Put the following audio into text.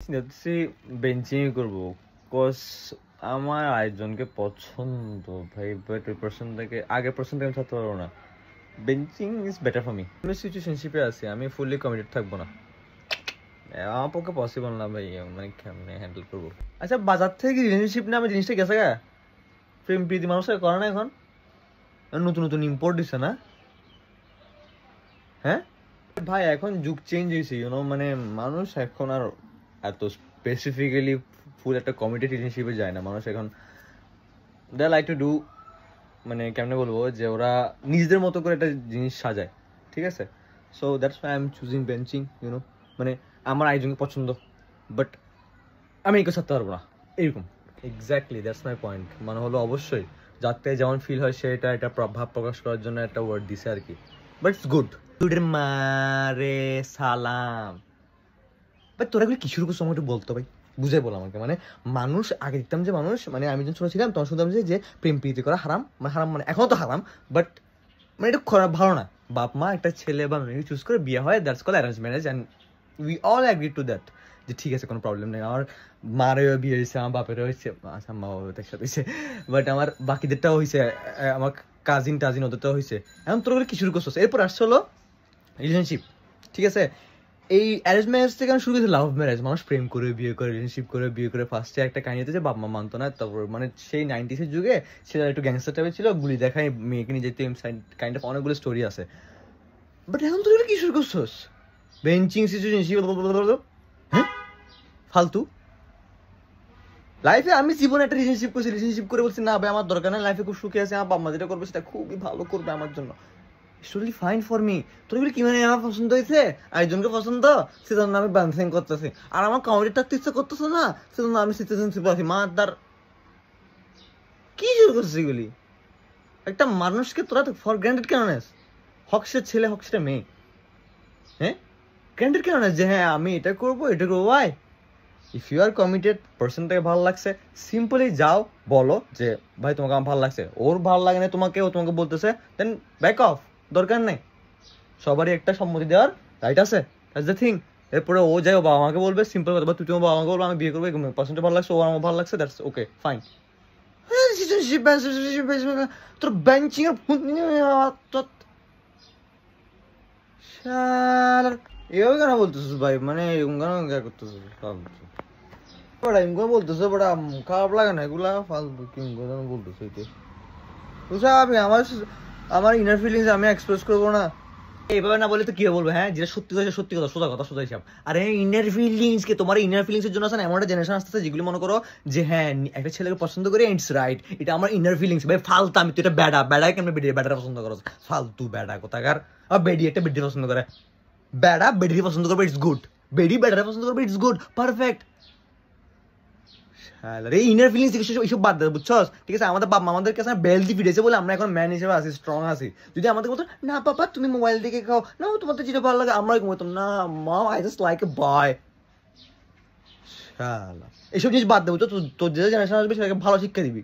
চিন্তা বেঞ্চিং করবো কজ আমার আরেকজনকে পছন্দ ভাই, বাট ওই পার্সন থেকে আগের পার্সন থেকে আমি থাকতে পারবো না। বেঞ্চিং ইজ বেটার ফর মি। আমি সিচুয়েশনশিপে আছি, আমি ফুললি কমিটেড থাকবো না, আমার পক্ষে পসিবল না ভাই। মানে কেমনে হ্যান্ডেল করবো? আচ্ছা, বাজার থেকে রিলেশনশিপ নামে জিনিসটা গেছে গা, প্রেম প্রীতি মানুষের করে না এখন, নতুন নতুন ইম্পোর্ট দিছে না? হ্যাঁ ভাই, এখন যুগ চেঞ্জ হয়েছে, মানে মানুষ এখন আর এত স্পেসিফিক্যালি ফুল একটা কমিটেড রিলেশনশিপে যায় না। মানুষ এখন দে লাইক টু ডু, মানে কেমনে বলবো, যে ওরা নিজেদের মতো করে একটা জিনিস সাজায়, ঠিক আছে? So that's why I am choosing benching, মানে আমার একজনকে পছন্দ, বাট আমি একে ছাড়তে পারবো না, এরকম। Exactly, that's my point. মানে হলো অবশ্যই যাতে যেমন ফিল হয় সেটা এটা ভাব প্রকাশ করার জন্য একটা ওয়ার্ড দিছে আর কি, বাট ইটস গুড। মারে সালাম ভাই, তোরা এগুলো কি শুরু করছো আমাকে একটু বলতো ভাই, বুঝাই বল আমাকে। মানে মানুষ আগে দেখতাম যে মানুষ, মানে আমি যখন ছোট ছিলাম তখন শুনতাম যে প্রেম প্রীতি করা হারাম, মানে হারাম, মানে এখনো তো হারাম, বাট মানে এটা ভালো না। বাপ মা একটা ছেলে বা মেয়ে চুজ করে বিয়ে হয়, that's call arrange marriage, and we all agree to that, যে ঠিক আছে কোনো প্রবলেম নেই। আমার মারেও বিয়ে হয়েছে, আমার বাপেরও হয়েছে, আচ্ছা মা বাবা একসাথে হয়েছে, বাট আমার বাকিদেরটাও হয়েছে, আমার কাজিন টাজিন ওদেরটাও হয়েছে। এখন তোর কি শুরু করছো? এরপর আসছে হলো রিলেশনশিপ, ঠিক আছে? এই অ্যারেঞ্জ ম্যারেজ থেকে শুরু করেছে লাভ ম্যারেজ, মানুষ প্রেম করে বিয়ে করে রিলেশনশিপ করে বিয়ে করে। ফার্স্টে একটা কাহিনীতে যে বাবা মা মানতো না, তারপর মানে সেই 90s যুগে সেটা একটু গ্যাংস্টার টাইপের ছিল, গুলি দেখায় মেয়েকে নিয়ে যেতে, কাইন্ড অফ অনেকগুলো স্টোরি আছে। বাট এখন তুই কি শুরু করছোস? বেঞ্চিং সিচুয়েশনশিপ, হ্যাঁ ফালতু। লাইফে আমি জীবনে একটা রিলেশনশিপ করছি, রিলেশনশিপ করে বলছি না ভাই আমার দরকার নেই, লাইফে খুব সুখে আছে, আমার বাবা মা যেটা করবে সেটা খুবই ভালো করবে আমার জন্য, it's really fine for me. তোর এগুলো কি মানে আমার পছন্দ হয়েছে, আরেকজনকে পছন্দ, সেজন্য আমি ব্যান্সিং করতেছি, আর আমার কমেডি থাকতে ইচ্ছা করতেছে না, সেজন্য আমি সিটিজেনশিপ আছি। মাদার কি শুরু করছিস এগুলি? একটা মানুষকে তোরা ফর গ্রান্টেড কেন নেস? হক সে ছেলে হক সেটা মেয়ে, হ্যাঁ গ্রান্টেড কেন নেস যে হ্যাঁ আমি এটা করবো এটা করবো? Why? If you are committed, পার্সনটাকে ভালো লাগছে, সিম্পলি যাও বলো যে ভাই তোমাকে আমার ভালো লাগছে, ওর ভালো লাগে না তোমাকে, ও তোমাকে বলতেছে, দেন ব্যাক অফ, দরকার নেই। সবারই একটা সম্মতি দেওয়ার রাইট আছে, দ্যাটস দ্য থিং। এরপরে ও যাই ও বাবা আমাকে বলবে সিম্পল কথা, তুই তোমার বাবা আমাকে বলবে আমি বিয়ে করবো, পার্সেন্টে ভালো লাগছে, ও আমার ভালো লাগছে, দ্যাটস ওকে ফাইন। তোর বেঞ্চিং এর এভাবে কেন বলতেছিস ভাই? মানে এরকম কেন করতেছিস? বড়া এমন বলতেছে, বড়া খারাপ লাগে না এগুলা, ফালতু কিং বলতেছে। বুঝা আমি আমার ইনার ফিলিংস আমি এক্সপ্রেস করবো না এইভাবে, না বলে তো কি বলবো? হ্যাঁ, যেটা সত্যি কথা সত্যি কথা, সোজা কথা সোজা হিসাব। আর ইনার ফিলিংস কে, তোমার ইনার ফিলিংস এর জন্য আছে না এমন একটা জেনারেশন আসতেছে যেগুলো মনে করো যে হ্যাঁ একটা ছেলেকে পছন্দ করি, ইটস রাইট, এটা আমার ইনার ফিলিংস। ভাই ফালতু, আমি তো এটা বেড়া বেড়া কেমন বেডি বেড়াটা পছন্দ করো? ফালতু বেড়া কোথাকার। আর বেডি একটা বেডি পছন্দ করে, বেড়া বেডি পছন্দ করবে, ইটস গুড। বেডি বেড়াটা পছন্দ করবে, ইটস গুড, পারফেক্ট। এই ইনার ফিলিংস এইসব বাদ দেয়, বুঝছস? ঠিক আছে, আমাদের বাবা আমাদের কাছে বেলদি ফিরেছে বলে আমরা এখন ম্যান হিসেবে আছি, স্ট্রং আছি। যদি আমাদের বলতো না বাবা তুমি মোবাইল দেখে খাও না, তোমার তো যেটা ভালো লাগে, আমরা বলতাম না mom I just like a boy. শালা এইসব জিনিস বাদ দেবো, তো তোর যে জেনারেশন আসবে সেটাকে ভালো শিক্ষা দিবি।